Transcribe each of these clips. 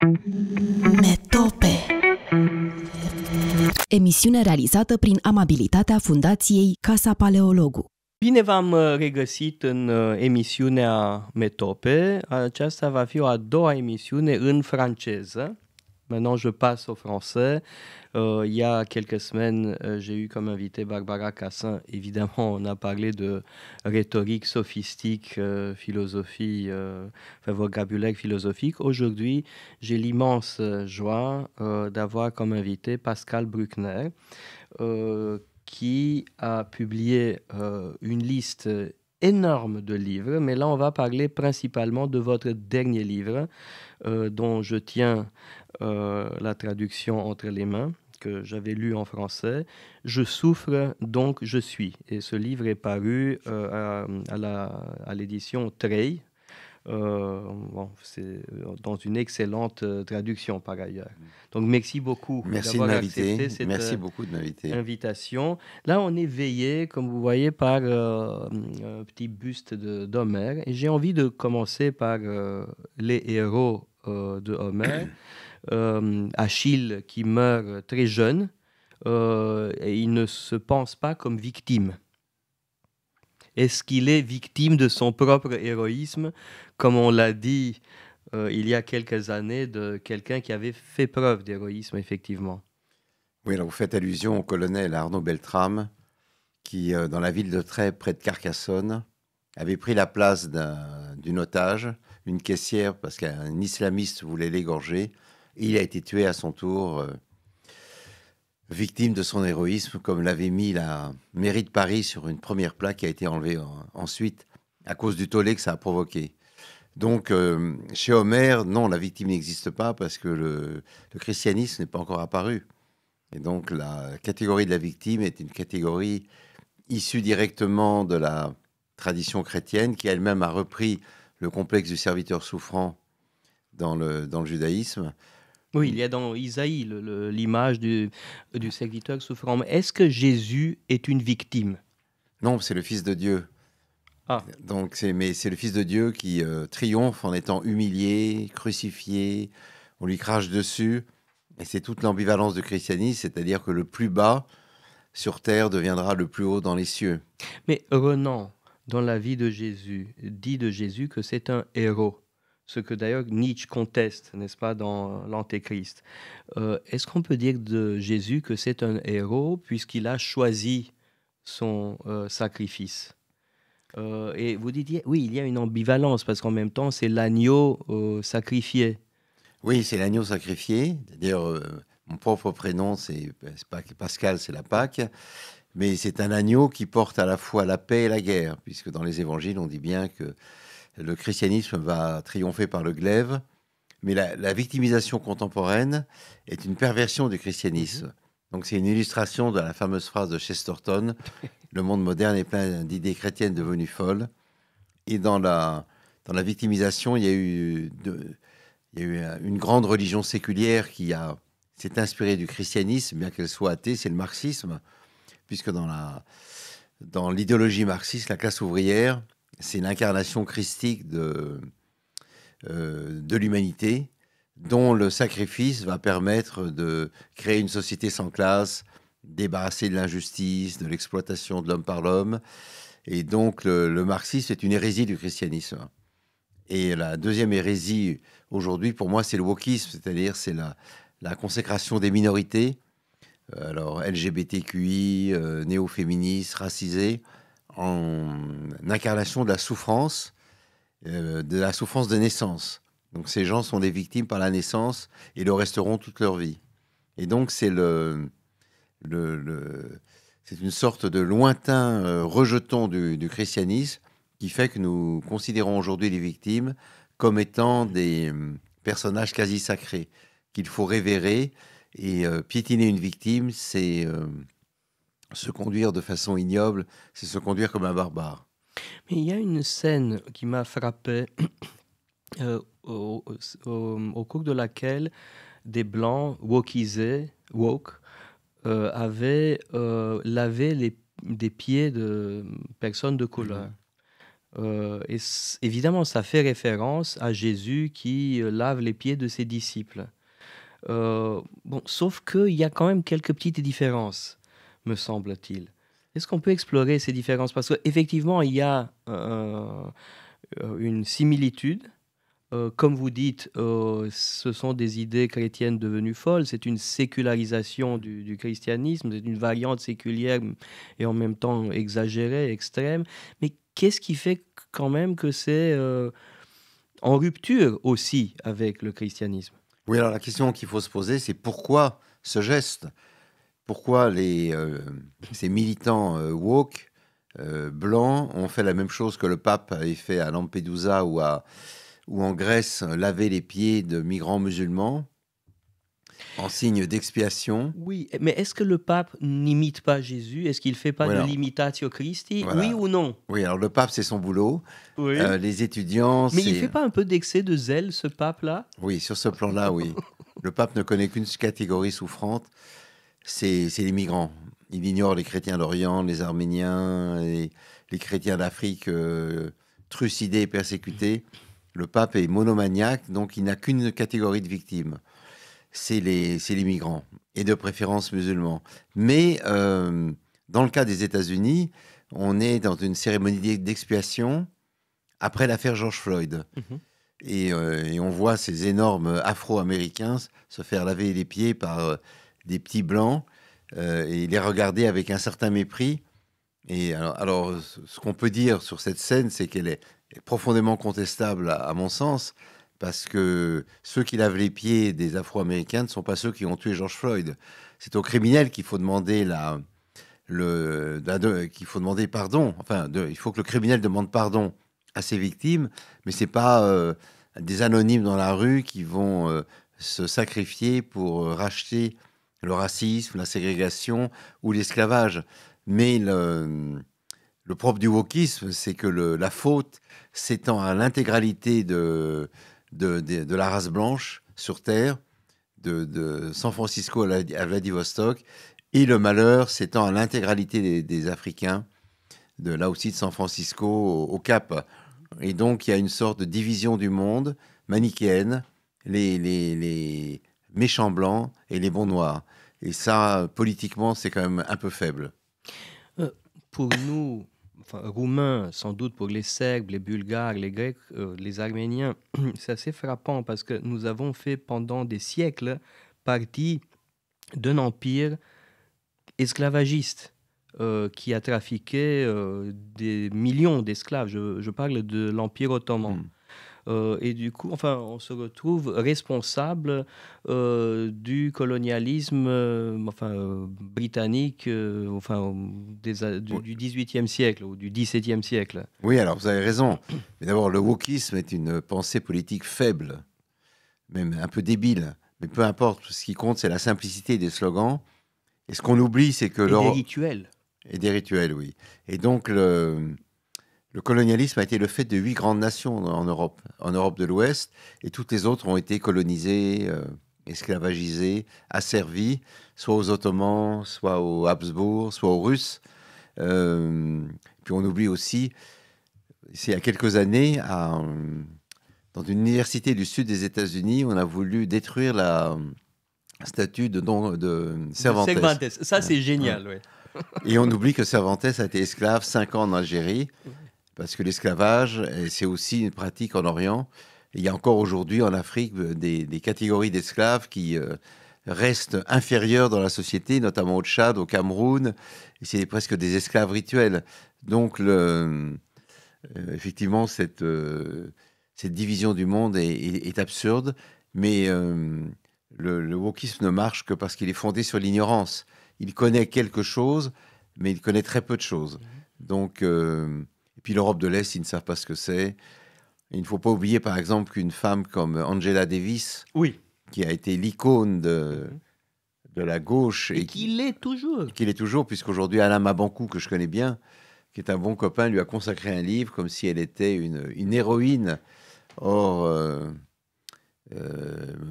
Metope. Emisiune realizată prin amabilitatea Fundației Casa Paleologu. Bine v-am regăsit în emisiunea Metope. Aceasta va fi o a doua emisiune în franceză. Maintenant, je passe au français. Il y a quelques semaines, j'ai eu comme invité Barbara Cassin. Évidemment, on a parlé de rhétorique sophistique, philosophie, vocabulaire philosophique. Aujourd'hui, j'ai l'immense joie d'avoir comme invité Pascal Bruckner, qui a publié une liste énorme de livres, mais là on va parler principalement de votre dernier livre, dont je tiens la traduction entre les mains, que j'avais lu en français. Je souffre, donc je suis. Et ce livre est paru à l'édition Treille. C'est dans une excellente traduction par ailleurs. Donc merci beaucoup d'avoir accepté cette invitation. Là on est veillé, comme vous voyez, par un petit buste d'Homère. Et j'ai envie de commencer par les héros de Homère. Achille qui meurt très jeune et il ne se pense pas comme victime. Est-ce qu'il est victime de son propre héroïsme, comme on l'a dit il y a quelques années de quelqu'un qui avait fait preuve d'héroïsme, effectivement? Oui, alors vous faites allusion au colonel Arnaud Beltrame, qui, dans la ville de Trèbes, près de Carcassonne, avait pris la place d'une otage, une caissière, parce qu'un islamiste voulait l'égorger. Et il a été tué à son tour, victime de son héroïsme, comme l'avait mis la mairie de Paris sur une première plaque qui a été enlevée ensuite à cause du tollé que ça a provoqué. Donc, chez Homère, non, la victime n'existe pas parce que le christianisme n'est pas encore apparu. Et donc, la catégorie de la victime est une catégorie issue directement de la tradition chrétienne qui elle-même a repris le complexe du serviteur souffrant dans le judaïsme. Oui, il y a dans Isaïe l'image du serviteur souffrant. Est-ce que Jésus est une victime? Non, c'est le Fils de Dieu. Ah. Donc, c'est le Fils de Dieu qui triomphe en étant humilié, crucifié, on lui crache dessus. Et c'est toute l'ambivalence du christianisme, c'est-à-dire que le plus bas sur terre deviendra le plus haut dans les cieux. Mais Renan, dans la vie de Jésus, dit de Jésus que c'est un héros. Ce que d'ailleurs Nietzsche conteste, n'est-ce pas, dans l'Antéchrist. Est-ce qu'on peut dire de Jésus que c'est un héros puisqu'il a choisi son sacrifice? Et vous dites, oui, il y a une ambivalence parce qu'en même temps, c'est l'agneau sacrifié. Oui, c'est l'agneau sacrifié. D'ailleurs, mon propre prénom, c'est Pascal, c'est la Pâque. Mais c'est un agneau qui porte à la fois la paix et la guerre, puisque dans les évangiles, on dit bien que le christianisme va triompher par le glaive, mais la victimisation contemporaine est une perversion du christianisme. Donc c'est une illustration de la fameuse phrase de Chesterton, « Le monde moderne est plein d'idées chrétiennes devenues folles ». Et dans la victimisation, il y a eu une grande religion séculière qui s'est inspirée du christianisme, bien qu'elle soit athée, c'est le marxisme, puisque dans l'idéologie marxiste, la classe ouvrière, c'est l'incarnation christique de l'humanité, dont le sacrifice va permettre de créer une société sans classe, débarrasser de l'injustice, de l'exploitation de l'homme par l'homme. Et donc, le marxisme est une hérésie du christianisme. Et la deuxième hérésie, aujourd'hui, pour moi, c'est le wokisme, c'est-à-dire c'est la consécration des minorités, alors LGBTQI, néo-féministes, racisés, en incarnation de la souffrance de naissance. Donc ces gens sont des victimes par la naissance et le resteront toute leur vie. Et donc c'est c'est une sorte de lointain rejeton du christianisme qui fait que nous considérons aujourd'hui les victimes comme étant des personnages quasi sacrés qu'il faut révérer. Et piétiner une victime, c'est se conduire de façon ignoble, c'est se conduire comme un barbare. Mais il y a une scène qui m'a frappé au cours de laquelle des Blancs wokisés, woke, avaient lavé des pieds de personnes de couleur. Et évidemment, ça fait référence à Jésus qui lave les pieds de ses disciples. Bon, sauf qu'il y a quand même quelques petites différences, me semble-t-il. Est-ce qu'on peut explorer ces différences? Parce qu'effectivement, il y a une similitude. Comme vous dites, ce sont des idées chrétiennes devenues folles. C'est une sécularisation du christianisme, c'est une variante séculière et en même temps exagérée, extrême. Mais qu'est-ce qui fait quand même que c'est en rupture aussi avec le christianisme? Oui, alors la question qu'il faut se poser, c'est pourquoi ce geste? Pourquoi ces militants woke blancs ont fait la même chose que le pape avait fait à Lampedusa ou en Grèce, laver les pieds de migrants musulmans en signe d'expiation? Oui, mais est-ce que le pape n'imite pas Jésus? Est-ce qu'il ne fait pas de l'imitatio Christi? Voilà. Oui ou non? Oui, alors le pape, c'est son boulot. Oui. Les étudiants... Mais il ne fait pas un peu d'excès de zèle, ce pape-là? Oui, sur ce plan-là, oui. Le pape ne connaît qu'une catégorie souffrante, c'est les migrants. Il ignore les chrétiens d'Orient, les Arméniens, les chrétiens d'Afrique trucidés et persécutés. Le pape est monomaniaque, donc il n'a qu'une catégorie de victimes. C'est les migrants, et de préférence musulmans. Mais dans le cas des États-Unis, on est dans une cérémonie d'expiation après l'affaire George Floyd. Mmh. Et on voit ces énormes Afro-Américains se faire laver les pieds par des petits Blancs et les regarder avec un certain mépris. Et alors ce qu'on peut dire sur cette scène, c'est qu'elle est profondément contestable à mon sens, parce que ceux qui lavent les pieds des Afro-Américains ne sont pas ceux qui ont tué George Floyd. C'est aux criminels qu'il faut demander qu'il faut demander pardon. Enfin, il faut que le criminel demande pardon à ses victimes, mais c'est pas des anonymes dans la rue qui vont se sacrifier pour racheter le racisme, la ségrégation ou l'esclavage. Mais le propre du wokisme, c'est que la faute s'étend à l'intégralité de la race blanche sur Terre, de San Francisco à Vladivostok, et le malheur s'étend à l'intégralité des Africains, là aussi de San Francisco au Cap. Et donc, il y a une sorte de division du monde manichéenne, les méchants blancs et les bons noirs. Et ça, politiquement, c'est quand même un peu faible. Pour nous, Roumains, sans doute pour les Serbes, les Bulgares, les Grecs, les Arméniens, c'est assez frappant parce que nous avons fait pendant des siècles partie d'un empire esclavagiste. Qui a trafiqué des millions d'esclaves. Je parle de l'Empire ottoman. Et du coup, on se retrouve responsable du colonialisme britannique du XVIIIe siècle ou du XVIIe siècle. Oui, alors vous avez raison. Mais d'abord, le wokisme est une pensée politique faible, même un peu débile. Mais peu importe, ce qui compte, c'est la simplicité des slogans. Et ce qu'on oublie, c'est que... des rituels. Et des rituels, oui. Et donc, le colonialisme a été le fait de 8 grandes nations en Europe de l'Ouest, et toutes les autres ont été colonisées, esclavagisées, asservies, soit aux Ottomans, soit aux Habsbourg, soit aux Russes. Puis on oublie aussi, c'est il y a quelques années, dans une université du sud des États-Unis, on a voulu détruire la statue de Cervantes. Ça, c'est génial, oui. Et on oublie que Cervantes a été esclave 5 ans en Algérie, parce que l'esclavage, c'est aussi une pratique en Orient. Et il y a encore aujourd'hui en Afrique des catégories d'esclaves qui restent inférieures dans la société, notamment au Tchad, au Cameroun. Et c'est presque des esclaves rituels. Donc, effectivement, cette division du monde est absurde. Mais le wokisme ne marche que parce qu'il est fondé sur l'ignorance. Il connaît quelque chose, mais il connaît très peu de choses. Donc, et puis l'Europe de l'Est, ils ne savent pas ce que c'est. Il ne faut pas oublier, par exemple, qu'une femme comme Angela Davis, qui a été l'icône de la gauche... Et qui l'est toujours. Qui l'est toujours, puisqu'aujourd'hui, Alain Mabankou, que je connais bien, qui est un bon copain, lui a consacré un livre comme si elle était une héroïne. Or,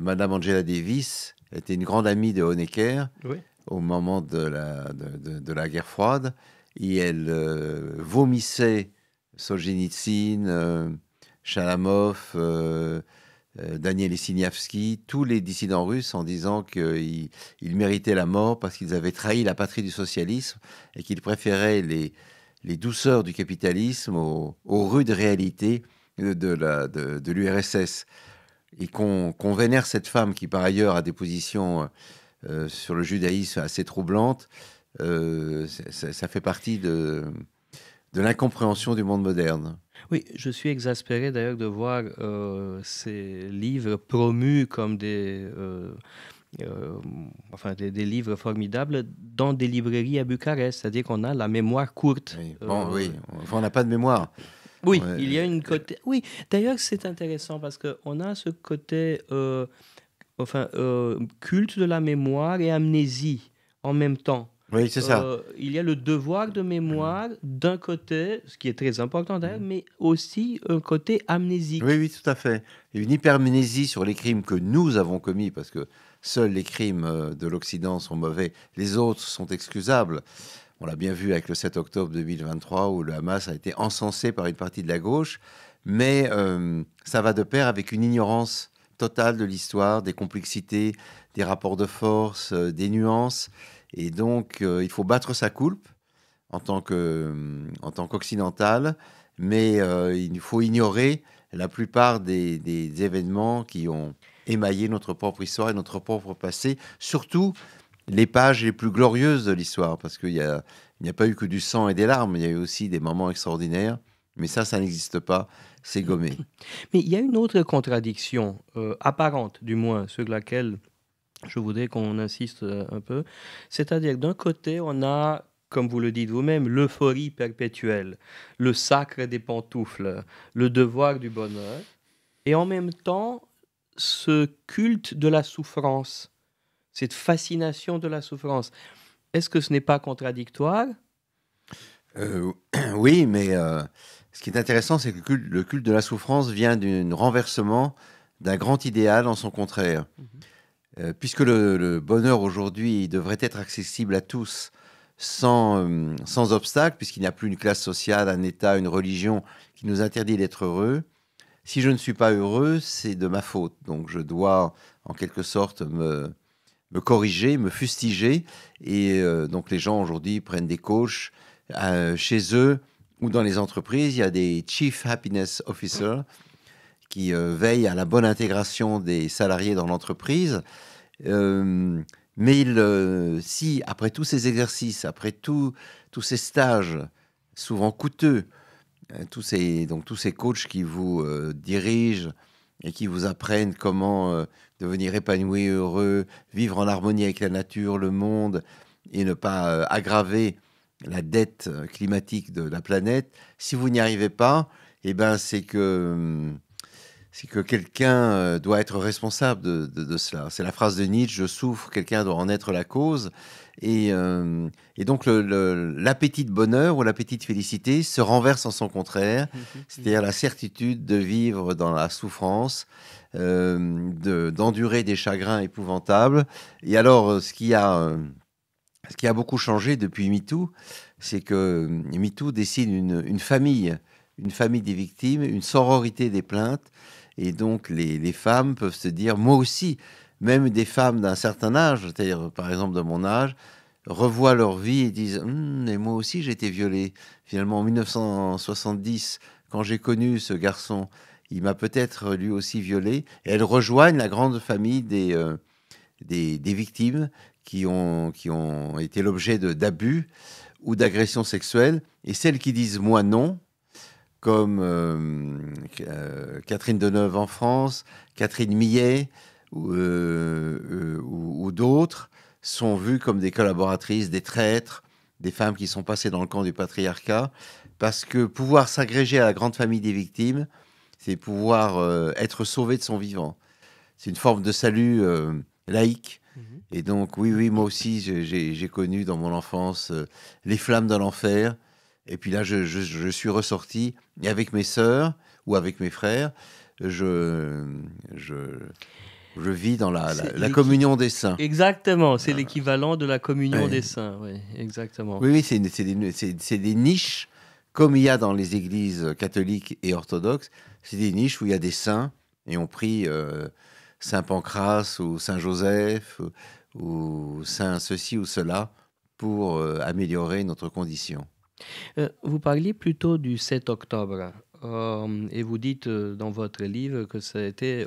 Madame Angela Davis était une grande amie de Honecker. Oui. Au moment de la guerre froide, et elle vomissait Solzhenitsyn, Chalamov, Daniel Essiniavski, tous les dissidents russes, en disant qu'ils méritaient la mort parce qu'ils avaient trahi la patrie du socialisme et qu'ils préféraient les douceurs du capitalisme aux rudes réalités de l'URSS. Et qu'on vénère cette femme qui, par ailleurs, a des positions sur le judaïsme assez troublantes, ça fait partie de l'incompréhension du monde moderne. Oui, je suis exaspéré d'ailleurs de voir ces livres promus comme des livres formidables dans des librairies à Bucarest. C'est-à-dire qu'on a la mémoire courte. Oui, oui. Enfin, on n'a pas de mémoire. Oui, il y a une côté. Oui, d'ailleurs, c'est intéressant parce qu'on a ce côté culte de la mémoire et amnésie en même temps. Oui, c'est ça. Il y a le devoir de mémoire d'un côté, ce qui est très important d'ailleurs, mais aussi un côté amnésique. Oui, tout à fait. Il y a une hypermnésie sur les crimes que nous avons commis, parce que seuls les crimes de l'Occident sont mauvais, les autres sont excusables. On l'a bien vu avec le 7 octobre 2023, où le Hamas a été encensé par une partie de la gauche, mais ça va de pair avec une ignorance totale de l'histoire, des complexités, des rapports de force, des nuances. Et donc, il faut battre sa coulpe en tant qu'occidental, mais il faut ignorer la plupart des événements qui ont émaillé notre propre histoire et notre propre passé, surtout les pages les plus glorieuses de l'histoire, parce qu'il n'y a pas eu que du sang et des larmes, il y a eu aussi des moments extraordinaires, mais ça n'existe pas, c'est gommé. Mais il y a une autre contradiction, apparente du moins, sur laquelle je voudrais qu'on insiste un peu. C'est-à-dire, d'un côté, on a, comme vous le dites vous-même, l'euphorie perpétuelle, le sacre des pantoufles, le devoir du bonheur, et en même temps, ce culte de la souffrance, cette fascination de la souffrance. Est-ce que ce n'est pas contradictoire ? Oui, mais ce qui est intéressant, c'est que le culte de la souffrance vient d'un renversement d'un grand idéal en son contraire. Puisque le bonheur aujourd'hui devrait être accessible à tous sans obstacle, puisqu'il n'y a plus une classe sociale, un État, une religion qui nous interdit d'être heureux. Si je ne suis pas heureux, c'est de ma faute. Donc je dois en quelque sorte me corriger, me fustiger. Et donc les gens aujourd'hui prennent des coachs chez eux ou dans les entreprises. Il y a des Chief Happiness Officers qui veillent à la bonne intégration des salariés dans l'entreprise. Mais si, après tous ces exercices, après tous ces stages, souvent coûteux, tous ces coachs qui vous dirigent et qui vous apprennent comment devenir épanoui, heureux, vivre en harmonie avec la nature, le monde, et ne pas aggraver la dette climatique de la planète, si vous n'y arrivez pas, eh ben, c'est que quelqu'un doit être responsable de cela. C'est la phrase de Nietzsche, je souffre, quelqu'un doit en être la cause. Et donc l'appétit de bonheur ou l'appétit de félicité se renverse en son contraire, c'est-à-dire la certitude de vivre dans la souffrance, d'endurer des chagrins épouvantables. Et alors, ce qui a beaucoup changé depuis MeToo, c'est que MeToo dessine une famille des victimes, une sororité des plaintes. Et donc, les femmes peuvent se dire, moi aussi, même des femmes d'un certain âge, c'est-à-dire par exemple de mon âge, revoient leur vie et disent et moi aussi j'ai été violée. Finalement, en 1970, quand j'ai connu ce garçon, il m'a peut-être lui aussi violée. Et elles rejoignent la grande famille des victimes qui ont été l'objet d'abus ou d'agressions sexuelles. Et celles qui disent moi non, comme Catherine Deneuve en France, Catherine Millet ou d'autres, sont vues comme des collaboratrices, des traîtres, des femmes qui sont passées dans le camp du patriarcat, parce que pouvoir s'agréger à la grande famille des victimes, c'est pouvoir être sauvé de son vivant. C'est une forme de salut laïque. Et donc, oui, moi aussi, j'ai connu dans mon enfance les flammes de l'enfer. Et puis là, je suis ressorti, et avec mes sœurs ou avec mes frères, je vis dans la communion des saints. Exactement, c'est l'équivalent de la communion des saints. Oui, exactement. Oui, c'est des niches comme il y a dans les églises catholiques et orthodoxes, c'est des niches où il y a des saints, et on prie Saint Pancras ou Saint Joseph ou Saint ceci ou cela pour améliorer notre condition. Vous parliez plutôt du 7 octobre et vous dites dans votre livre que ça a été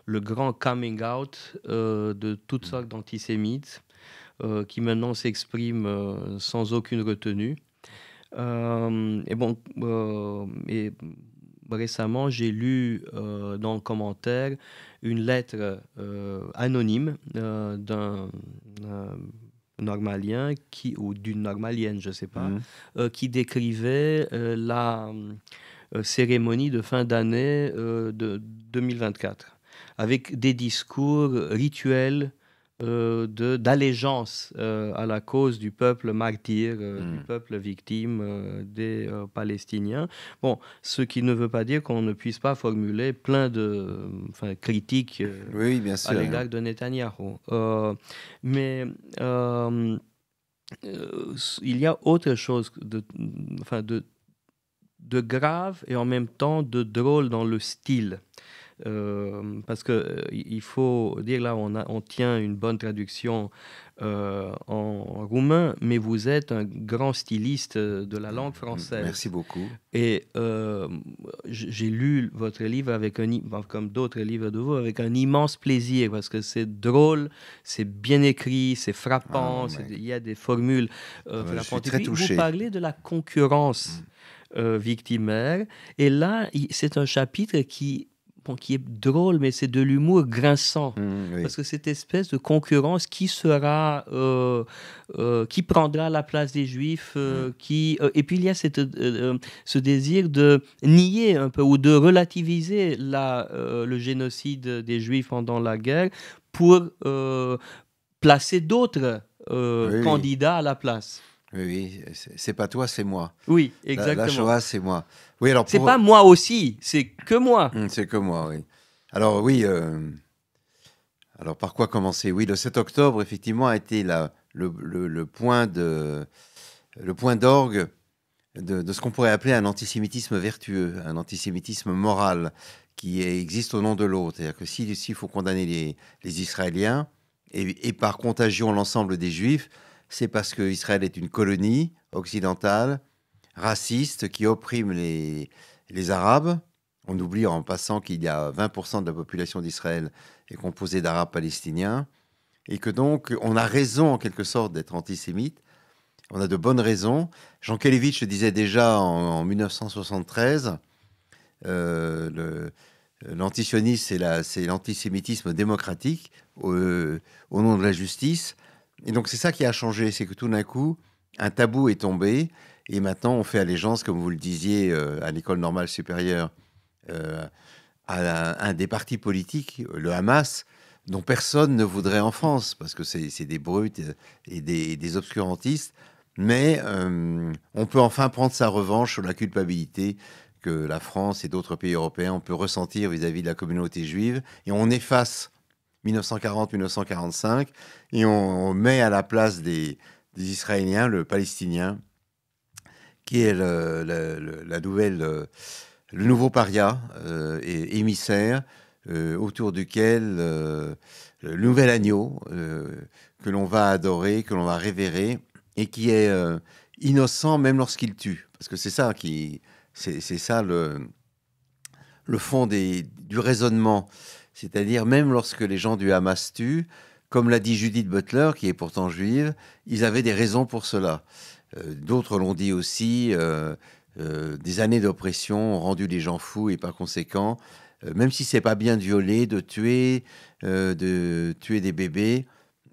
le grand coming out de toutes sortes d'antisémites qui maintenant s'expriment sans aucune retenue. Et récemment, j'ai lu dans le commentaire une lettre anonyme d'un normalien ou d'une normalienne, je ne sais pas, qui décrivait la cérémonie de fin d'année de 2024 avec des discours rituels d'allégeance à la cause du peuple martyr, du peuple victime des Palestiniens. Bon, ce qui ne veut pas dire qu'on ne puisse pas formuler plein de critiques oui, bien sûr, à l'égard de Netanyahou. Mais il y a autre chose de grave et en même temps de drôle dans le style. Parce qu'il faut dire, là, on tient une bonne traduction en roumain, mais vous êtes un grand styliste de la langue française. Merci beaucoup. Et j'ai lu votre livre, comme d'autres livres de vous, avec un immense plaisir, parce que c'est drôle, c'est bien écrit, c'est frappant, il y a des formules frappantes. Je suis très touché. Vous parlez de la concurrence victimaire, et là, c'est un chapitre qui est drôle, mais c'est de l'humour grinçant. Oui. Parce que cette espèce de concurrence qui prendra la place des Juifs, et puis il y a ce désir de nier un peu ou de relativiser le génocide des Juifs pendant la guerre pour placer d'autres candidats à la place. Oui, c'est pas toi, c'est moi. Oui, exactement. La Shoah, c'est moi. Oui, alors c'est pas moi aussi, c'est que moi. C'est que moi, oui. Alors oui, alors par quoi commencer? Oui, le 7 octobre, effectivement, a été le point d'orgue de ce qu'on pourrait appeler un antisémitisme vertueux, un antisémitisme moral qui existe au nom de l'autre. C'est-à-dire que s'il faut condamner les Israéliens et par contagion l'ensemble des Juifs, c'est parce qu'Israël est une colonie occidentale, raciste, qui opprime les Arabes. On oublie en passant qu'il y a 20% de la population d'Israël est composée d'Arabes palestiniens, et que donc on a raison en quelque sorte d'être antisémite. On a de bonnes raisons. Jean Kelevitch le disait déjà en 1973, l'antisionisme, c'est l'antisémitisme démocratique au nom de la justice. Et donc c'est ça qui a changé, c'est que tout d'un coup, un tabou est tombé, et maintenant on fait allégeance, comme vous le disiez, à l'école normale supérieure, à un des partis politiques, le Hamas, dont personne ne voudrait en France, parce que c'est des brutes et des obscurantistes, mais on peut enfin prendre sa revanche sur la culpabilité que la France et d'autres pays européens on peut ressentir vis-à-vis de la communauté juive, et on efface 1940-1945, et on met à la place des Israéliens le Palestinien, qui est le nouveau paria et émissaire autour duquel le nouvel agneau que l'on va adorer, que l'on va révérer, et qui est innocent même lorsqu'il tue. Parce que c'est ça le fond du raisonnement. C'est-à-dire, même lorsque les gens du Hamas tuent, comme l'a dit Judith Butler, qui est pourtant juive, ils avaient des raisons pour cela. D'autres l'ont dit aussi, des années d'oppression ont rendu les gens fous, et par conséquent, même si c'est pas bien de violer, de tuer des bébés,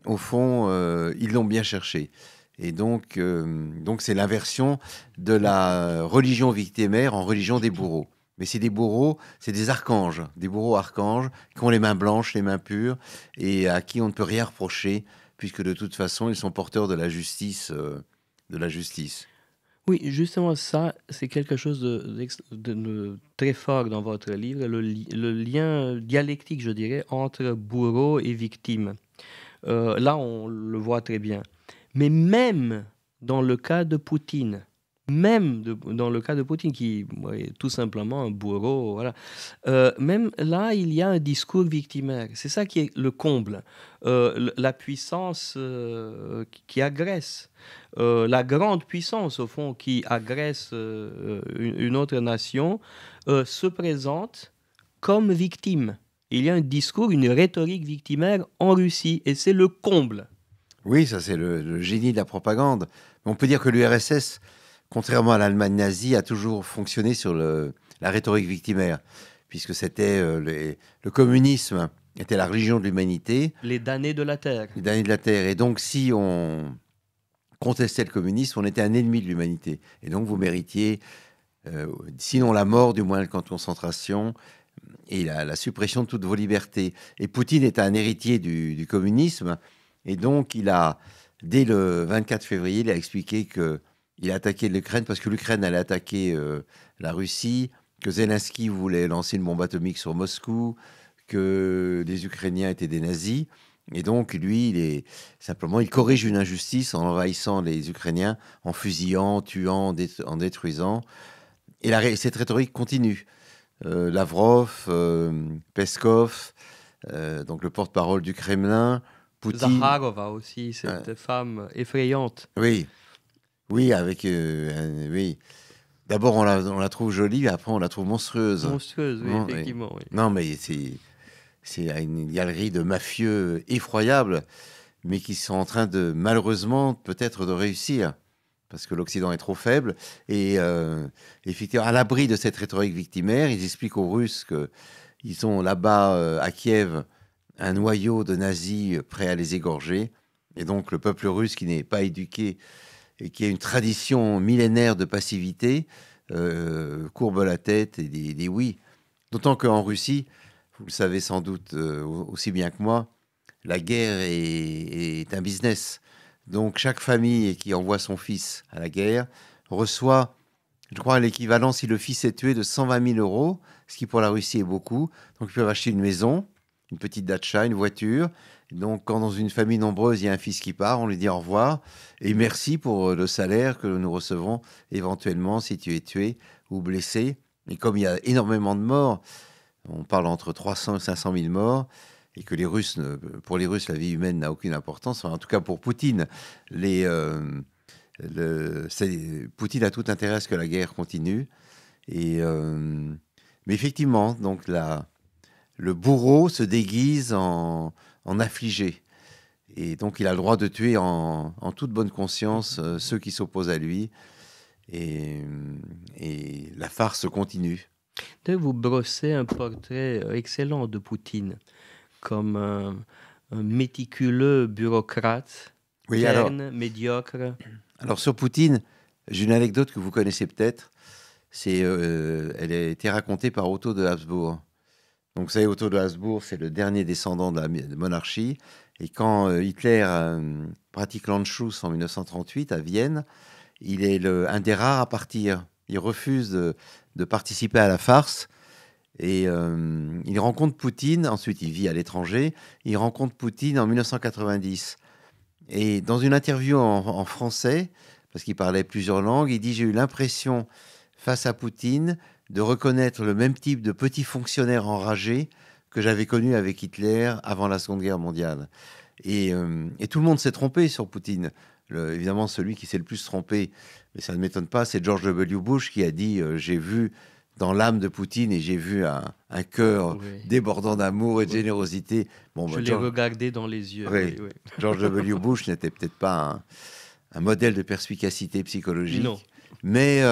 au fond, ils l'ont bien cherché. Et donc c'est l'inversion de la religion victimaire en religion des bourreaux. Mais c'est des bourreaux, c'est des archanges, des bourreaux archanges qui ont les mains blanches, les mains pures, et à qui on ne peut rien reprocher, puisque de toute façon, ils sont porteurs de la justice. Oui, justement, ça, c'est quelque chose de très fort dans votre livre, le lien dialectique, je dirais, entre bourreau et victime. Là, on le voit très bien. Mais même dans le cas de Poutine, même dans le cas de Poutine, qui est tout simplement un bourreau, voilà. Même là, il y a un discours victimaire. C'est ça qui est le comble. La puissance qui agresse, la grande puissance, au fond, qui agresse une autre nation, se présente comme victime. Il y a un discours, une rhétorique victimaire en Russie, et c'est le comble. Oui, ça c'est le génie de la propagande. On peut dire que l'URSS, contrairement à l'Allemagne nazie, a toujours fonctionné sur la rhétorique victimaire, puisque c'était le communisme était la religion de l'humanité. Les damnés de la terre. Les damnés de la terre. Et donc, si on contestait le communisme, on était un ennemi de l'humanité. Et donc, vous méritiez, sinon la mort, du moins le camp de concentration et la suppression de toutes vos libertés. Et Poutine est un héritier du communisme. Et donc, dès le 24 février, il a expliqué qu'il a attaqué l'Ukraine parce que l'Ukraine allait attaquer la Russie, que Zelensky voulait lancer une bombe atomique sur Moscou, que les Ukrainiens étaient des nazis. Et donc, lui, il corrige une injustice en envahissant les Ukrainiens, en fusillant, en tuant, en détruisant. Et cette rhétorique continue. Lavrov, Peskov, donc le porte-parole du Kremlin, Poutine. Zakharova aussi, cette femme effrayante. Oui, oui. D'abord, on la trouve jolie, et après, on la trouve monstrueuse. Monstrueuse, oui, effectivement. Oui. Non, mais c'est une galerie de mafieux effroyables, mais qui sont en train malheureusement, peut-être de réussir, parce que l'Occident est trop faible. Et effectivement, à l'abri de cette rhétorique victimaire, ils expliquent aux Russes qu'ils ont là-bas, à Kiev, un noyau de nazis prêt à les égorger. Et donc, le peuple russe qui n'est pas éduqué et qui a une tradition millénaire de passivité, courbe la tête et dit oui. D'autant qu'en Russie, vous le savez sans doute aussi bien que moi, la guerre est un business. Donc chaque famille qui envoie son fils à la guerre reçoit, je crois, l'équivalent, si le fils est tué, de 120 000 euros, ce qui pour la Russie est beaucoup. Donc ils peuvent acheter une maison, une petite datcha, une voiture. Donc quand dans une famille nombreuse, il y a un fils qui part, on lui dit au revoir et merci pour le salaire que nous recevons éventuellement si tu es tué ou blessé. Et comme il y a énormément de morts, on parle entre 300 et 500 000 morts, et que pour les Russes, la vie humaine n'a aucune importance. Enfin, en tout cas, pour Poutine, Poutine a tout intérêt à ce que la guerre continue. Mais effectivement, donc le bourreau se déguise en affligé. Et donc, il a le droit de tuer en toute bonne conscience ceux qui s'opposent à lui. Et la farce continue. Vous brossez un portrait excellent de Poutine, comme un méticuleux bureaucrate, terne, médiocre. Alors sur Poutine, j'ai une anecdote que vous connaissez peut-être. Elle a été racontée par Otto de Habsbourg. Donc vous savez, Otto de Habsbourg, c'est le dernier descendant de la monarchie. Et quand Hitler pratique l'Anschluss en 1938 à Vienne, il est un des rares à partir. Il refuse de participer à la farce. Et il rencontre Poutine, ensuite il vit à l'étranger, il rencontre Poutine en 1990. Et dans une interview en français, parce qu'il parlait plusieurs langues, il dit « J'ai eu l'impression, face à Poutine, de reconnaître le même type de petit fonctionnaire enragé que j'avais connu avec Hitler avant la Seconde Guerre mondiale. » Et tout le monde s'est trompé sur Poutine. Évidemment, celui qui s'est le plus trompé, mais ça ne m'étonne pas, c'est George W. Bush qui a dit « J'ai vu dans l'âme de Poutine et j'ai vu un cœur débordant d'amour et de générosité. » Bon, je l'ai regardé dans les yeux. Oui. George W. Bush n'était peut-être pas un modèle de perspicacité psychologique. Non. Mais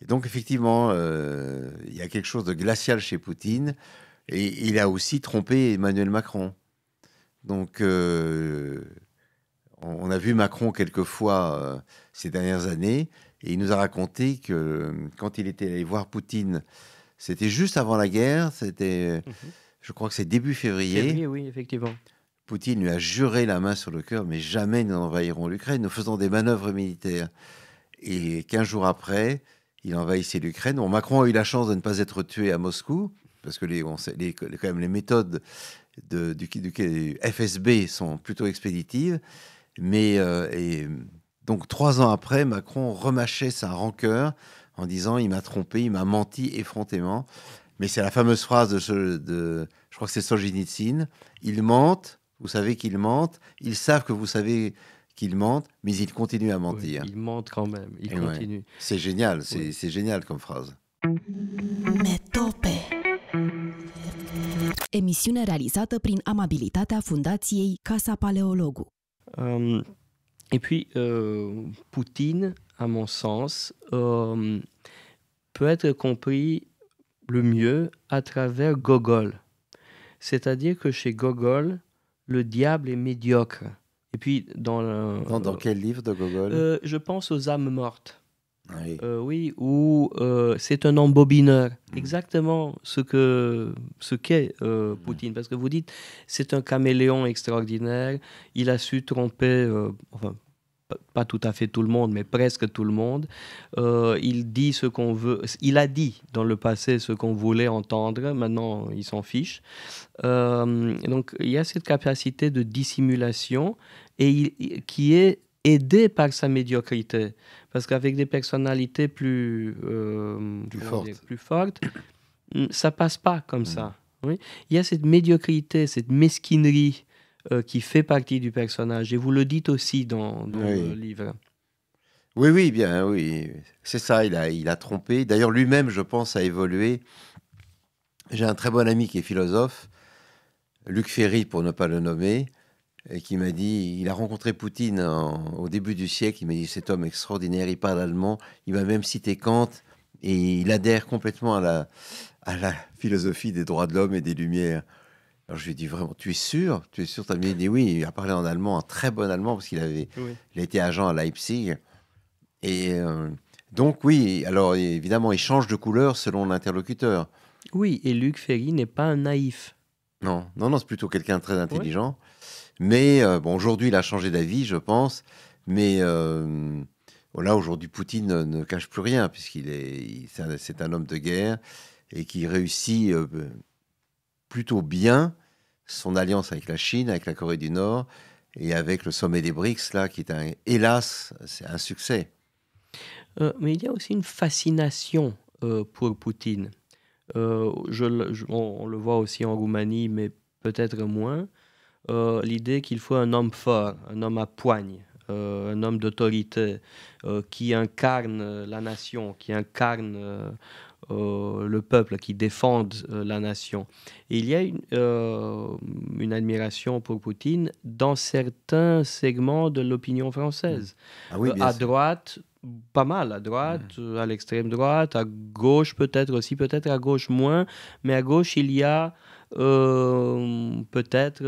donc, effectivement, il y a quelque chose de glacial chez Poutine. Et il a aussi trompé Emmanuel Macron. Donc, on a vu Macron quelquefois ces dernières années. Et il nous a raconté que quand il était allé voir Poutine, c'était juste avant la guerre. C'était, je crois que c'est début février. Oui, effectivement. Poutine lui a juré la main sur le cœur, mais jamais nous n'envahirons l'Ukraine. Nous faisons des manœuvres militaires. Et 15 jours après, il envahissait l'Ukraine. Bon, Macron a eu la chance de ne pas être tué à Moscou, parce que quand même les méthodes du FSB sont plutôt expéditives. Mais Donc 3 ans après, Macron remâchait sa rancœur en disant « il m'a trompé, il m'a menti effrontément ». Mais c'est la fameuse phrase je crois que c'est Solzhenitsyn, « Ils mentent, vous savez qu'ils mentent, ils savent que vous savez qu'ils mentent, mais ils continuent à mentir. » Ils mentent quand même, ils continuent. Ouais. C'est génial, c'est génial comme phrase. Metope. Emisiune réalisată prin amabilitatea Fundației Casa Paleologu. Et puis, Poutine, à mon sens, peut être compris le mieux à travers Gogol. C'est-à-dire que chez Gogol, le diable est médiocre. Et puis, dans quel livre de Gogol? Je pense aux âmes mortes. Oui, où c'est un embobineur. Exactement ce qu'est Poutine. Parce que vous dites, c'est un caméléon extraordinaire. Il a su tromper, pas tout à fait tout le monde, mais presque tout le monde. Il dit ce qu'on veut. Il a dit dans le passé ce qu'on voulait entendre. Maintenant, il s'en fiche. Donc, il y a cette capacité de dissimulation qui est aidée par sa médiocrité. Parce qu'avec des personnalités plus fortes, ça passe pas comme ça. Oui. Il y a cette médiocrité, cette mesquinerie qui fait partie du personnage. Et vous le dites aussi dans le livre. Oui, bien, oui. C'est ça, il a trompé. D'ailleurs, lui-même, je pense, a évolué. J'ai un très bon ami qui est philosophe, Luc Ferry, pour ne pas le nommer, et qui m'a dit, il a rencontré Poutine au début du siècle, il m'a dit, cet homme extraordinaire, il parle allemand, il m'a même cité Kant, et il adhère complètement à la philosophie des droits de l'homme et des Lumières. Alors je lui ai dit, vraiment, tu es sûr? Tu es sûr? Il m'a dit, oui, il a parlé en allemand, un très bon allemand, parce qu'il il a été agent à Leipzig. Et donc oui, alors évidemment, il change de couleur selon l'interlocuteur. Oui, et Luc Ferry n'est pas un naïf. Non, c'est plutôt quelqu'un de très intelligent. Oui. Mais aujourd'hui, il a changé d'avis, je pense. Mais là, aujourd'hui, Poutine ne cache plus rien, c'est un homme de guerre et qui réussit plutôt bien son alliance avec la Chine, avec la Corée du Nord et avec le sommet des BRICS, là, qui est hélas, c'est un succès. Mais il y a aussi une fascination pour Poutine. On le voit aussi en Roumanie, mais peut-être moins. L'idée qu'il faut un homme fort, un homme à poigne, un homme d'autorité qui incarne la nation, qui incarne le peuple, qui défende la nation. Et il y a une admiration pour Poutine dans certains segments de l'opinion française. Ah oui, à droite, pas mal à droite, à l'extrême droite, à gauche peut-être aussi, peut-être à gauche moins, mais à gauche il y a peut-être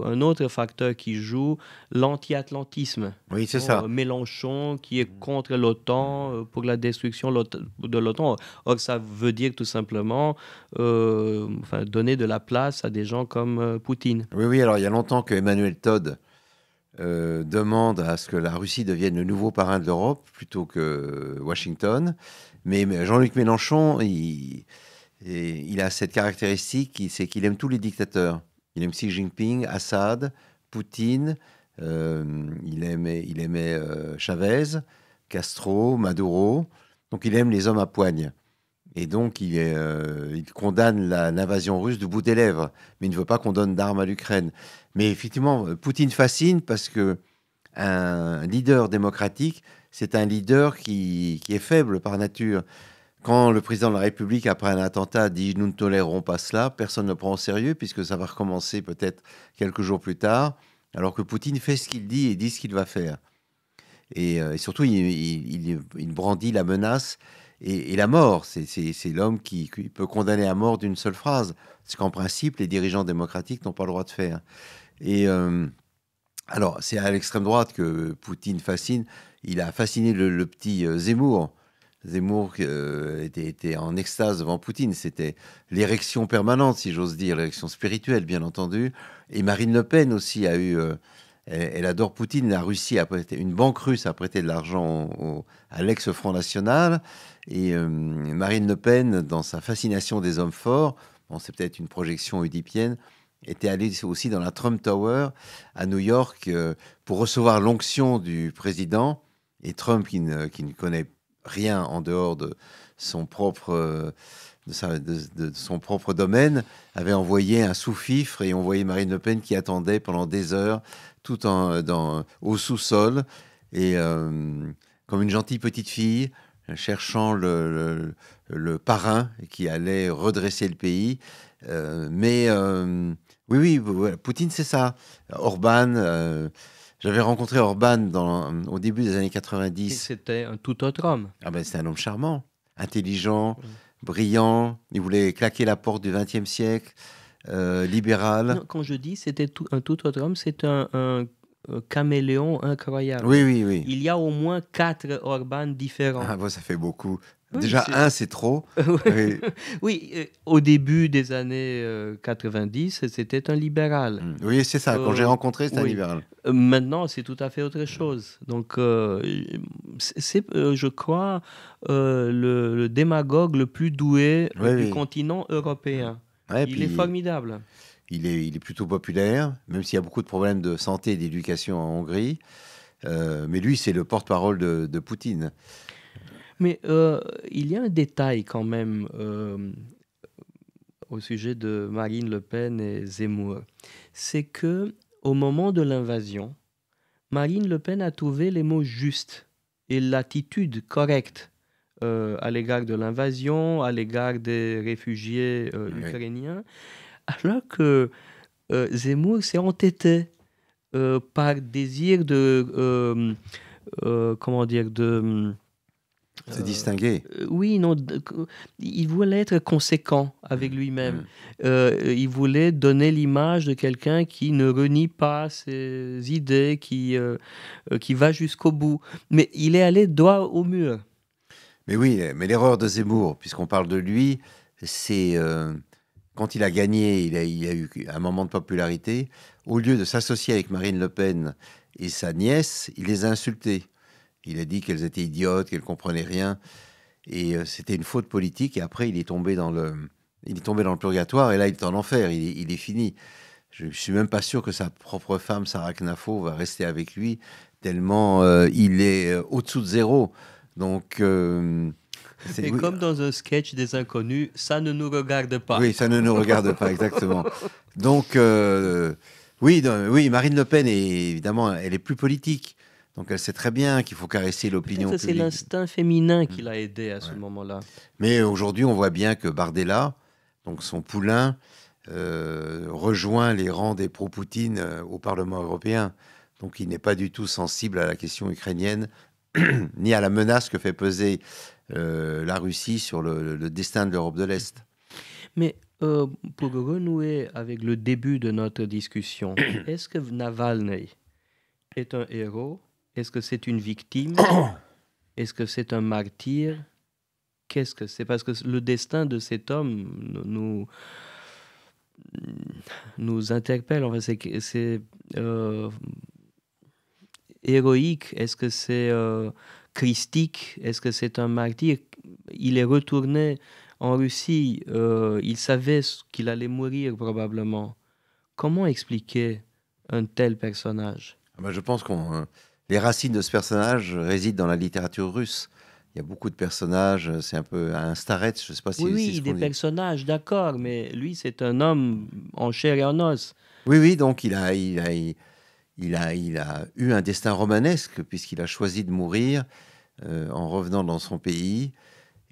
un autre facteur qui joue, l'anti-atlantisme. Oui, c'est ça. Mélenchon qui est contre l'OTAN, pour la destruction de l'OTAN. Or, ça veut dire tout simplement donner de la place à des gens comme Poutine. Oui, alors il y a longtemps que Emmanuel Todd demande à ce que la Russie devienne le nouveau parrain de l'Europe plutôt que Washington. Mais Jean-Luc Mélenchon, il a cette caractéristique, c'est qu'il aime tous les dictateurs. Il aime Xi Jinping, Assad, Poutine, il aimait Chavez, Castro, Maduro. Donc il aime les hommes à poigne. Et donc il condamne l'invasion russe du bout des lèvres, mais il ne veut pas qu'on donne d'armes à l'Ukraine. Mais effectivement, Poutine fascine parce que un leader démocratique, c'est un leader qui est faible par nature. Quand le président de la République, après un attentat, dit « nous ne tolérerons pas cela », personne ne le prend au sérieux puisque ça va recommencer peut-être quelques jours plus tard, alors que Poutine fait ce qu'il dit et dit ce qu'il va faire. Et surtout, il brandit la menace et la mort. C'est l'homme qui peut condamner à mort d'une seule phrase, ce qu'en principe, les dirigeants démocratiques n'ont pas le droit de faire. Et alors, c'est à l'extrême droite que Poutine fascine. Il a fasciné le petit Zemmour. Zemmour était en extase devant Poutine. C'était l'érection permanente, si j'ose dire, l'érection spirituelle, bien entendu. Et Marine Le Pen aussi a eu... elle adore Poutine. La Russie une banque russe a prêté de l'argent à l'ex-Front National. Et Marine Le Pen, dans sa fascination des hommes forts, bon, c'est peut-être une projection oedipienne, était allé aussi dans la Trump Tower à New York pour recevoir l'onction du président. Et Trump, qui ne connaît rien en dehors de son propre, de son propre domaine, avait envoyé un sous-fifre et on voyait Marine Le Pen qui attendait pendant des heures tout au sous-sol et comme une gentille petite fille cherchant le parrain qui allait redresser le pays. Oui, Poutine, c'est ça. Orban, j'avais rencontré Orban au début des années 90. Et c'était un tout autre homme. Ah ben, c'est un homme charmant, intelligent, brillant. Il voulait claquer la porte du XXe siècle, libéral. Non, quand je dis c'était un tout autre homme, c'est un caméléon incroyable. Oui. Il y a au moins 4 Orban différents. Ah bon, ça fait beaucoup. Déjà, un, c'est trop. Oui, au début des années 90, c'était un libéral. Oui, c'est ça. Quand j'ai rencontré, c'était un libéral. Maintenant, c'est tout à fait autre chose. Donc, c'est, je crois, le démagogue le plus doué du continent européen. Il est formidable. Il est plutôt populaire, même s'il y a beaucoup de problèmes de santé et d'éducation en Hongrie. Mais lui, c'est le porte-parole de Poutine. Mais il y a un détail quand même au sujet de Marine Le Pen et Zemmour. C'est que au moment de l'invasion, Marine Le Pen a trouvé les mots justes et l'attitude correcte à l'égard de l'invasion, à l'égard des réfugiés ukrainiens, alors que Zemmour s'est entêté par désir de... comment dire de se distinguer. Oui, non. Il voulait être conséquent avec lui-même. Il voulait donner l'image de quelqu'un qui ne renie pas ses idées, qui va jusqu'au bout. Mais il est allé droit au mur. Mais oui, mais l'erreur de Zemmour, puisqu'on parle de lui, c'est quand il a gagné, il a eu un moment de popularité. Au lieu de s'associer avec Marine Le Pen et sa nièce, il les a insultées. Il a dit qu'elles étaient idiotes, qu'elles ne comprenaient rien. Et c'était une faute politique. Et après, il est tombé dans le purgatoire. Et là, il est en enfer. Il est fini. Je ne suis même pas sûr que sa propre femme, Sarah Knafo, va rester avec lui, tellement il est au-dessous de zéro. Donc... Et comme dans un sketch des Inconnus, ça ne nous regarde pas. Oui, ça ne nous regarde pas, exactement. Donc, oui, Marine Le Pen, évidemment, elle est plus politique. Donc elle sait très bien qu'il faut caresser l'opinion publique. C'est l'instinct féminin qui l'a aidé à ce moment-là. Mais aujourd'hui, on voit bien que Bardella, donc son poulain, rejoint les rangs des pro-Poutine au Parlement européen. Donc il n'est pas du tout sensible à la question ukrainienne, ni à la menace que fait peser la Russie sur le destin de l'Europe de l'Est. Mais pour renouer avec le début de notre discussion, est-ce que Navalny est un héros ? Est-ce que c'est une victime ? Est-ce que c'est un martyr ? Qu'est-ce que c'est ? Parce que le destin de cet homme nous interpelle. Enfin, c'est héroïque. Est-ce que c'est christique ? Est-ce que c'est un martyr ? Il est retourné en Russie. Il savait qu'il allait mourir probablement. Comment expliquer un tel personnage ? Je pense les racines de ce personnage résident dans la littérature russe. Il y a beaucoup de personnages, c'est un peu un starets, je ne sais pas si... Oui, des personnages, d'accord, mais lui, c'est un homme en chair et en os. Oui, donc il a eu un destin romanesque, puisqu'il a choisi de mourir en revenant dans son pays.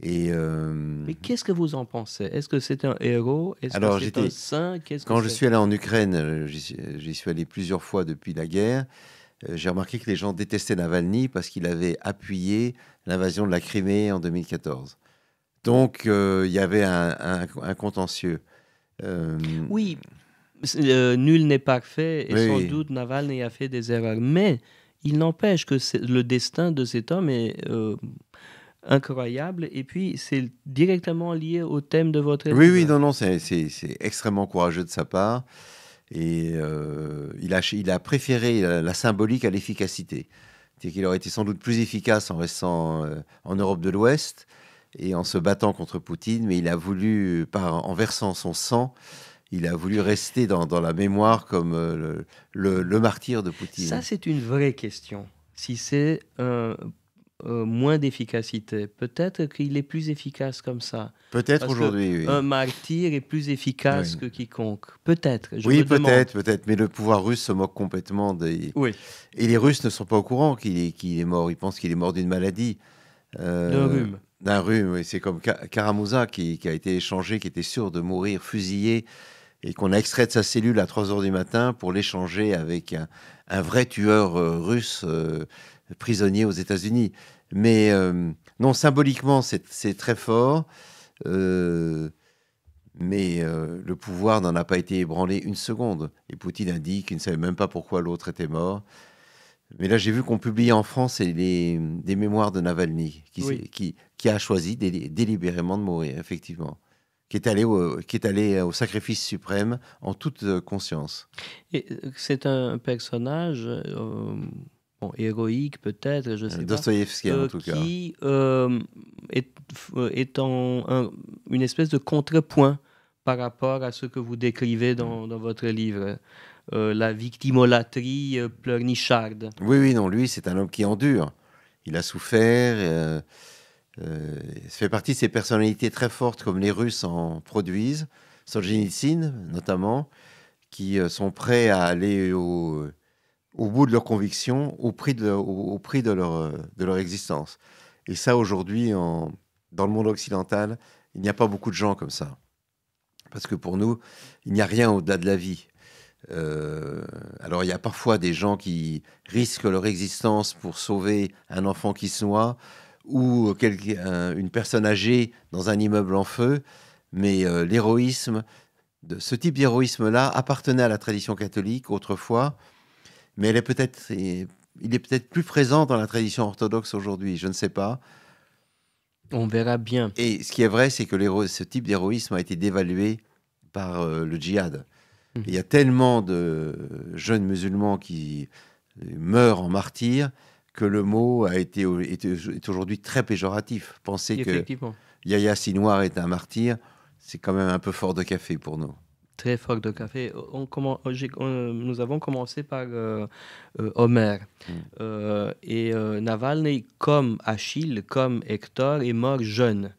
Mais qu'est-ce que vous en pensez ? Est-ce que c'est un héros ? Est-ce que c'est un saint ? Quand je suis allé en Ukraine, j'y suis allé plusieurs fois depuis la guerre, j'ai remarqué que les gens détestaient Navalny parce qu'il avait appuyé l'invasion de la Crimée en 2014. Donc, il y avait un contentieux. Oui, nul n'est parfait et sans doute Navalny a fait des erreurs. Mais il n'empêche que le destin de cet homme est incroyable et puis c'est directement lié au thème de votre livre. Oui, non, c'est extrêmement courageux de sa part. Et il a préféré la symbolique à l'efficacité. C'est qu'il aurait été sans doute plus efficace en restant en Europe de l'Ouest et en se battant contre Poutine, mais il a voulu, en versant son sang, il a voulu rester dans la mémoire comme le martyr de Poutine. Ça, c'est une vraie question. Si c'est moins d'efficacité, peut-être qu'il est plus efficace comme ça. Peut-être aujourd'hui, oui. Un martyr est plus efficace que quiconque. Peut-être. Oui, peut-être. Mais le pouvoir russe se moque complètement des... Oui. Et les Russes ne sont pas au courant qu'il est mort. Ils pensent qu'il est mort d'une maladie. D'un rhume. D'un rhume, oui. C'est comme Karamouza qui a été échangé, qui était sûr de mourir fusillé, et qu'on a extrait de sa cellule à 3 heures du matin pour l'échanger avec un vrai tueur russe prisonnier aux États-Unis. Mais non, symboliquement, c'est très fort. Mais le pouvoir n'en a pas été ébranlé une seconde. Et Poutine a dit qu'il ne savait même pas pourquoi l'autre était mort. Mais là, j'ai vu qu'on publiait en France des mémoires de Navalny, qui a choisi délibérément de mourir, effectivement. Qui est allé au sacrifice suprême en toute conscience. Et c'est un personnage héroïque peut-être, je sais pas. Dostoïevski en tout cas. Qui est une espèce de contrepoint par rapport à ce que vous décrivez dans votre livre. La victimolâtrie pleurnicharde. Oui, non, lui, c'est un homme qui endure. Il a souffert. Ça fait partie de ces personnalités très fortes, comme les Russes en produisent, Solzhenitsyn notamment, qui sont prêts à aller au bout de leurs convictions, au prix de leur existence. Et ça, aujourd'hui, dans le monde occidental, il n'y a pas beaucoup de gens comme ça. Parce que pour nous, il n'y a rien au-delà de la vie. Alors, il y a parfois des gens qui risquent leur existence pour sauver un enfant qui se noie, ou une personne âgée dans un immeuble en feu, mais ce type d'héroïsme-là appartenait à la tradition catholique autrefois, mais il est peut-être plus présent dans la tradition orthodoxe aujourd'hui, je ne sais pas. On verra bien. Et ce qui est vrai, c'est que ce type d'héroïsme a été dévalué par le djihad. Il y a tellement de jeunes musulmans qui meurent en martyrs que le mot est aujourd'hui très péjoratif. Penser que Yahya Sinwar est un martyr, c'est quand même un peu fort de café pour nous. Très fort de café. Nous avons commencé par Homère. Et Navalny, comme Achille, comme Hector, est mort jeune.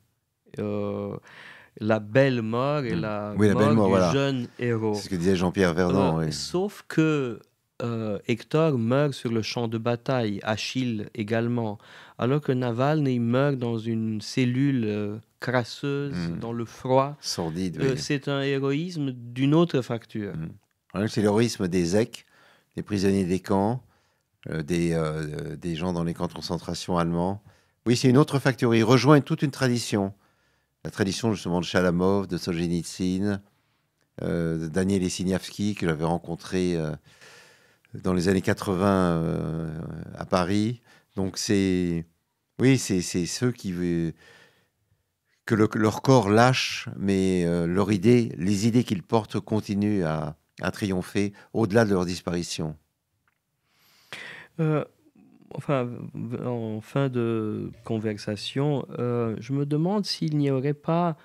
La belle mort et la mort du jeune héros. C'est ce que disait Jean-Pierre Verdon. Oui. Sauf que Hector meurt sur le champ de bataille, Achille également, alors que Navalny meurt dans une cellule crasseuse, dans le froid. Sordide, oui. C'est un héroïsme d'une autre facture. C'est l'héroïsme des zèques, des prisonniers des camps, des gens dans les camps de concentration allemands. Oui, c'est une autre facture. Il rejoint toute une tradition. La tradition justement de Chalamov, de Solzhenitsyn, de Daniel Essiniavski, que j'avais rencontré dans les années 80 à Paris. Donc c'est ceux que leur corps lâche, mais les idées qu'ils portent continuent à triompher au-delà de leur disparition. En fin de conversation, je me demande s'il n'y aurait pas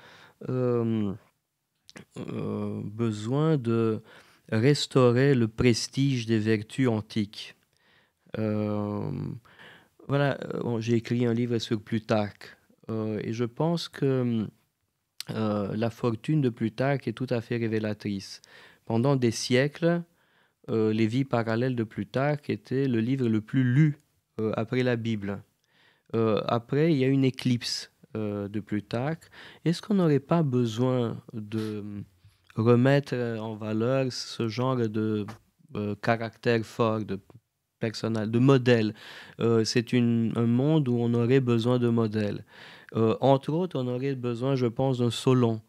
besoin de restaurer le prestige des vertus antiques. J'ai écrit un livre sur Plutarque et je pense que la fortune de Plutarque est tout à fait révélatrice. Pendant des siècles, les vies parallèles de Plutarque étaient le livre le plus lu après la Bible. Après, il y a une éclipse de Plutarque. Est-ce qu'on n'aurait pas besoin de remettre en valeur ce genre de caractère fort, de personnel, de modèle? C'est un monde où on aurait besoin de modèles. Entre autres, on aurait besoin, je pense, d'un Solon,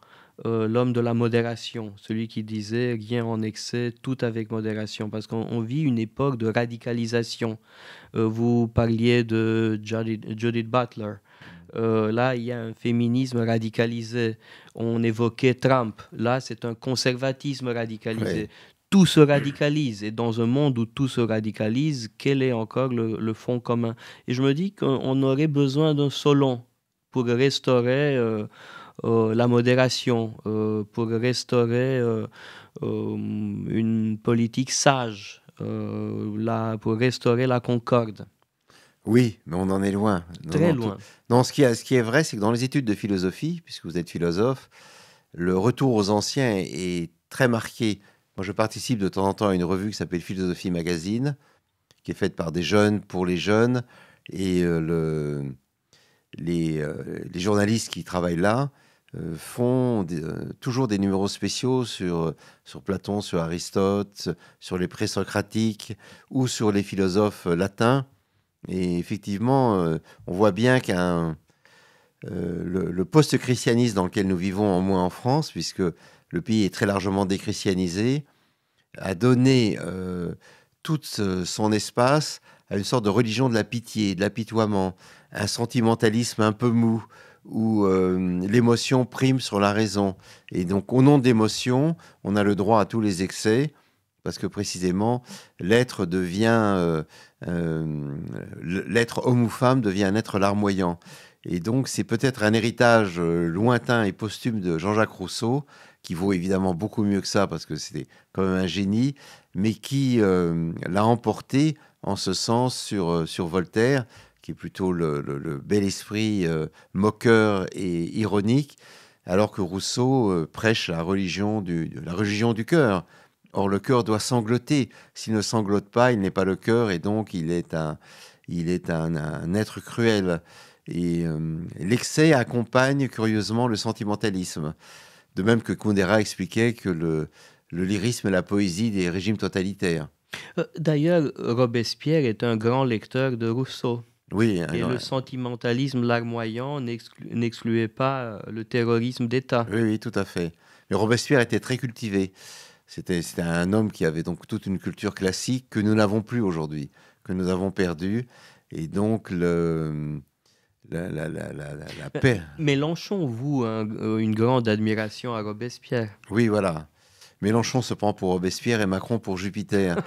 l'homme de la modération, celui qui disait « rien en excès, tout avec modération », parce qu'on vit une époque de radicalisation. Vous parliez de Judith Butler. Là, il y a un féminisme radicalisé. On évoquait Trump. Là, c'est un conservatisme radicalisé. Oui. Tout se radicalise. Et dans un monde où tout se radicalise, quel est encore le fond commun? Et je me dis qu'on aurait besoin d'un Solon pour restaurer la modération, pour restaurer une politique sage, pour restaurer la concorde. Oui, mais on en est loin. Très loin. Non, ce qui est vrai, c'est que dans les études de philosophie, puisque vous êtes philosophe, le retour aux anciens est très marqué. Moi, je participe de temps en temps à une revue qui s'appelle Philosophie Magazine, qui est faite par des jeunes pour les jeunes. Et les journalistes qui travaillent là font toujours des numéros spéciaux sur Platon, sur Aristote, sur les présocratiques ou sur les philosophes latins. Et effectivement, on voit bien le post-christianisme dans lequel nous vivons, au moins en France, puisque le pays est très largement déchristianisé, a donné tout son espace à une sorte de religion de la pitié, de l'apitoiement, un sentimentalisme un peu mou, où l'émotion prime sur la raison. Et donc, au nom de l'émotion, on a le droit à tous les excès, parce que précisément, l'être homme ou femme devient un être larmoyant. Et donc, c'est peut-être un héritage lointain et posthume de Jean-Jacques Rousseau, qui vaut évidemment beaucoup mieux que ça, parce que c'était quand même un génie, mais qui l'a emporté en ce sens sur Voltaire, qui est plutôt le bel esprit moqueur et ironique, alors que Rousseau prêche la religion du cœur. Or, le cœur doit sangloter. S'il ne sanglote pas, il n'est pas le cœur, et donc il est un être cruel. Et l'excès accompagne curieusement le sentimentalisme. De même que Kundera expliquait que le lyrisme est la poésie des régimes totalitaires. D'ailleurs, Robespierre est un grand lecteur de Rousseau. Oui, et le sentimentalisme larmoyant n'excluait pas le terrorisme d'État. Oui, oui, tout à fait. Mais Robespierre était très cultivé. C'était un homme qui avait donc toute une culture classique que nous n'avons plus aujourd'hui, que nous avons perdue. Et donc, la paix. Mélenchon voue une grande admiration à Robespierre. Oui, voilà. Mélenchon se prend pour Robespierre et Macron pour Jupiter.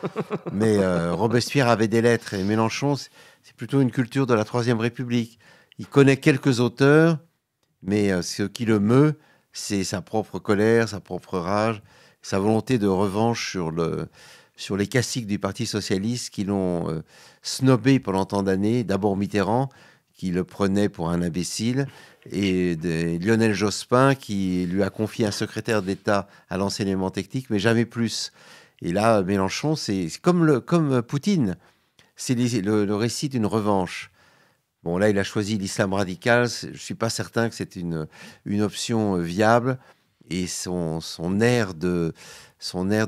Mais Robespierre avait des lettres et Mélenchon, c'est plutôt une culture de la Troisième République. Il connaît quelques auteurs, mais ce qui le meut, c'est sa propre colère, sa propre rage, sa volonté de revanche sur les caciques du Parti socialiste qui l'ont snobé pendant tant d'années. D'abord Mitterrand, qui le prenait pour un imbécile, et Lionel Jospin, qui lui a confié un secrétaire d'État à l'enseignement technique, mais jamais plus. Et là, Mélenchon, c'est comme Poutine, c'est le récit d'une revanche. Bon, là, il a choisi l'islam radical. Je ne suis pas certain que c'est une option viable. Et son air de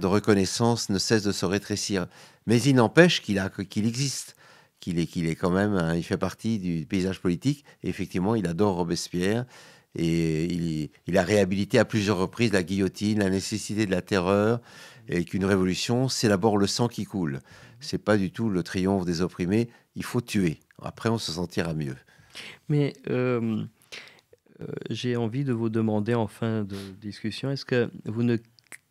reconnaissance ne cesse de se rétrécir. Mais il n'empêche qu'il existe. Qu'il est quand même, il fait partie du paysage politique. Et effectivement, il adore Robespierre. Et il a réhabilité à plusieurs reprises la guillotine, la nécessité de la terreur, et qu'une révolution, c'est d'abord le sang qui coule. C'est pas du tout le triomphe des opprimés. Il faut tuer. Après, on se sentira mieux. Mais j'ai envie de vous demander en fin de discussion, est-ce que vous ne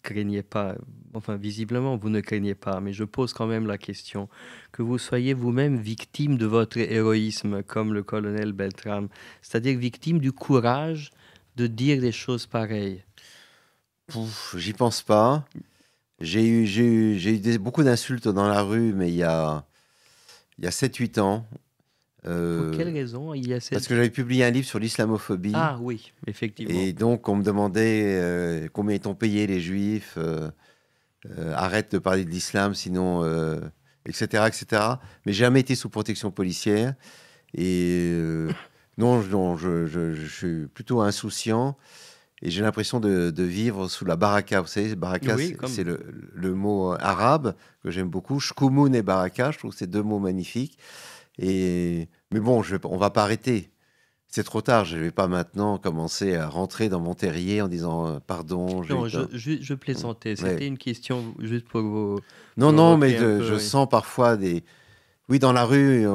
craignez pas, enfin visiblement vous ne craignez pas, mais je pose quand même la question, que vous soyez vous-même victime de votre héroïsme comme le colonel Beltrame, c'est-à-dire victime du courage de dire des choses pareilles? J'y pense pas. J'ai eu beaucoup d'insultes dans la rue, mais il y a 7-8 ans. Pour quelle raison? Parce que j'avais publié un livre sur l'islamophobie. Ah oui, effectivement. Et donc, on me demandait combien ils t'ont payé les Juifs, arrête de parler de l'islam, sinon, etc., etc. Mais j'ai jamais été sous protection policière. Et non, je suis plutôt insouciant. Et j'ai l'impression de vivre sous la baraka. Vous savez, baraka, oui, c'est le mot arabe que j'aime beaucoup. Shkoumoun et baraka, je trouve que c'est deux mots magnifiques. Mais bon, on va pas arrêter. C'est trop tard. Je ne vais pas maintenant commencer à rentrer dans mon terrier en disant pardon. Non, je plaisantais. C'était une question juste pour vous. Non, mais je sens parfois des. Oui, dans la rue,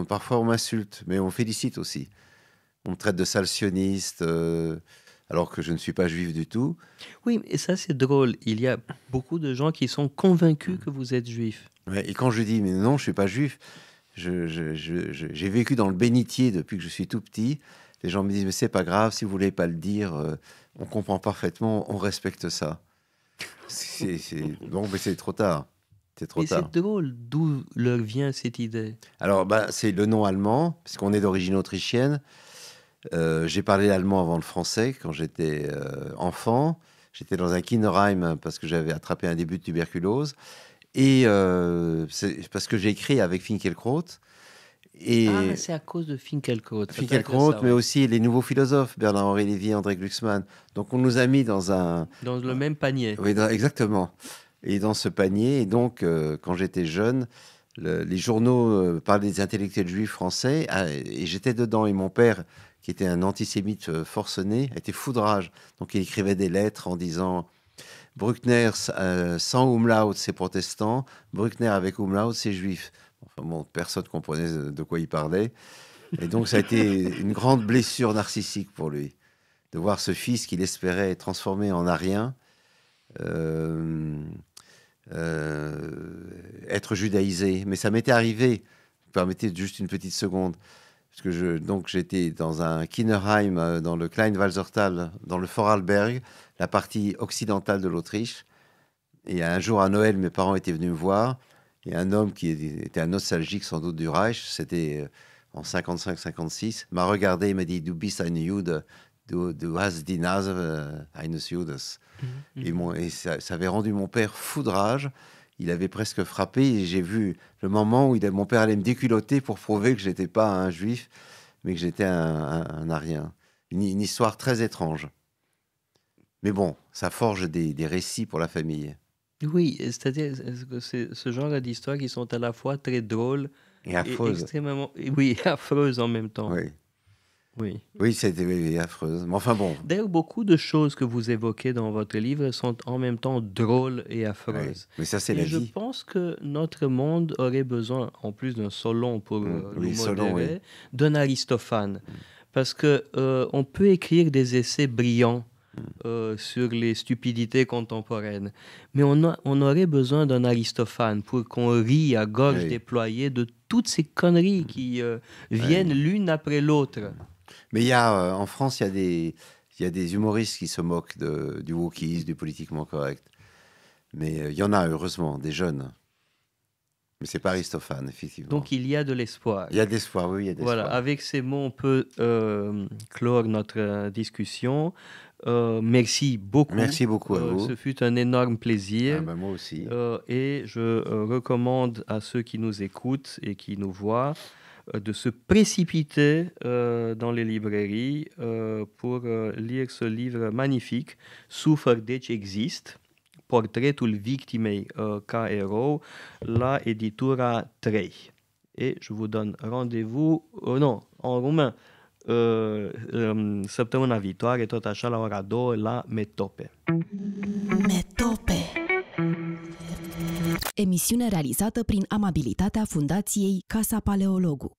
parfois on m'insulte, mais on félicite aussi. On me traite de sale sioniste, alors que je ne suis pas juif du tout. Oui, et ça c'est drôle. Il y a beaucoup de gens qui sont convaincus que vous êtes juif. Ouais, et quand je dis mais non, je ne suis pas juif. J'ai vécu dans le bénitier depuis que je suis tout petit. les gens me disent, mais c'est pas grave, si vous voulez pas le dire, on comprend parfaitement, on respecte ça. Bon, mais c'est trop tard. C'est trop tard. C'est drôle, d'où leur vient cette idée? Alors, c'est le nom allemand, puisqu'on est d'origine autrichienne. J'ai parlé l'allemand avant le français quand j'étais enfant. J'étais dans un Kinderheim parce que j'avais attrapé un début de tuberculose. Et c'est parce que j'ai écrit avec Finkielkraut. C'est à cause de Finkielkraut. Finkielkraut, mais aussi les nouveaux philosophes, Bernard-Henri Lévy, André Glucksmann. Donc on nous a mis dans le même panier. Oui, exactement. Et dans ce panier, et donc quand j'étais jeune, les journaux parlaient des intellectuels juifs français, et j'étais dedans. Et mon père, qui était un antisémite forcené, était foudrage. Donc il écrivait des lettres en disant... Bruckner sans umlaut, c'est protestant. Bruckner avec umlaut, c'est juif. Enfin bon, personne ne comprenait de quoi il parlait. Et donc, ça a été une grande blessure narcissique pour lui, de voir ce fils qu'il espérait transformer en arien, être judaïsé. Mais ça m'était arrivé. Vous permettez juste une petite seconde. Parce que j'étais dans un Kinderheim, dans le Kleinwalsertal, dans le Vorarlberg, la partie occidentale de l'Autriche. Et un jour à Noël, mes parents étaient venus me voir. Et un homme qui était un nostalgique sans doute du Reich, c'était en 55-56, m'a regardé et m'a dit « Du bist ein Jude, du hast die Nase eines Judes ». Et ça avait rendu mon père foudrage. Il avait presque frappé et j'ai vu le moment où mon père allait me déculotter pour prouver que je n'étais pas un juif, mais que j'étais un arien. Une histoire très étrange. Mais bon, ça forge des récits pour la famille. Oui, c'est-à-dire que c'est ce genre d'histoires qui sont à la fois très drôles et affreuses. Extrêmement, oui, affreuses en même temps. Oui, c'était affreuse. Mais enfin bon. D'ailleurs, beaucoup de choses que vous évoquez dans votre livre sont en même temps drôles et affreuses. Oui. Mais ça, c'est la vie. Je pense que notre monde aurait besoin, en plus d'un Solon pour nous modérer, d'un Aristophane. Parce que on peut écrire des essais brillants sur les stupidités contemporaines. Mais on aurait besoin d'un Aristophane pour qu'on rie à gorge déployée de toutes ces conneries qui viennent l'une après l'autre. Mais en France, il y a des humoristes qui se moquent du wokisme, du politiquement correct. Mais il y en a, heureusement, des jeunes. Mais c'est pas Aristophane, effectivement. Donc il y a de l'espoir. Il y a de l'espoir, oui, il y a de l'espoir. Voilà, avec ces mots, on peut clore notre discussion. Merci beaucoup. Merci beaucoup à vous. Ce fut un énorme plaisir. Moi aussi. Et je recommande à ceux qui nous écoutent et qui nous voient de se précipiter dans les librairies pour lire ce livre magnifique, Sufer deci exist, Portretul victimei ca erou, la editura 3. Et je vous donne rendez-vous, en român, săptămâna viitoare, tot așa la ora 2 la Metope. Metope. Emisiune realizată prin amabilitatea Fundației Casa Paleologu.